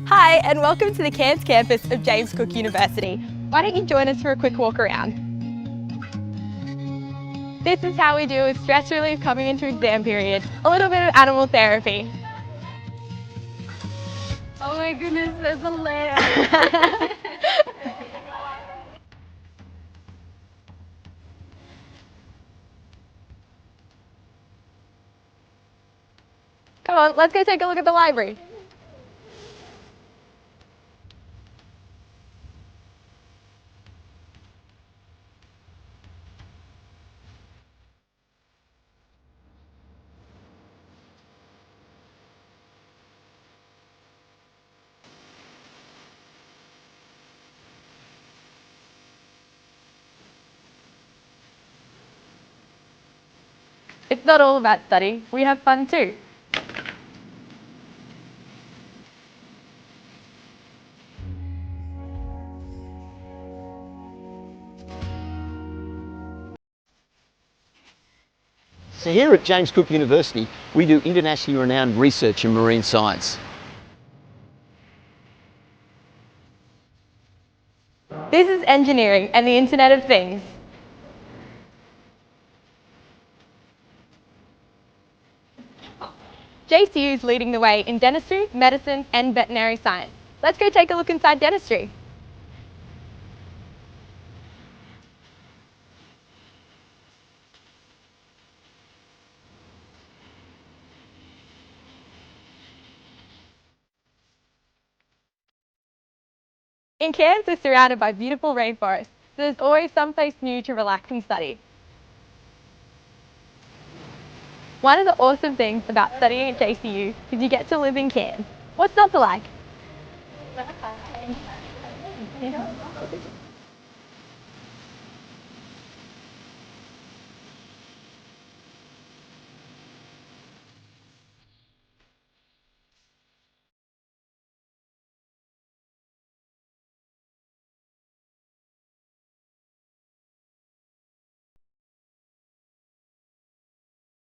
Hi, and welcome to the Cairns campus of James Cook University. Why don't you join us for a quick walk around? This is how we deal with stress relief coming into exam period. A little bit of animal therapy. Oh my goodness, there's a lamb. Come on, let's go take a look at the library. It's not all about study, we have fun too. So here at James Cook University, we do internationally renowned research in marine science. This is engineering and the Internet of Things. JCU is leading the way in dentistry, medicine and veterinary science. Let's go take a look inside dentistry. In Cairns, we're surrounded by beautiful rainforests, so there's always someplace new to relax and study. One of the awesome things about studying at JCU is you get to live in Cairns. What's not to like?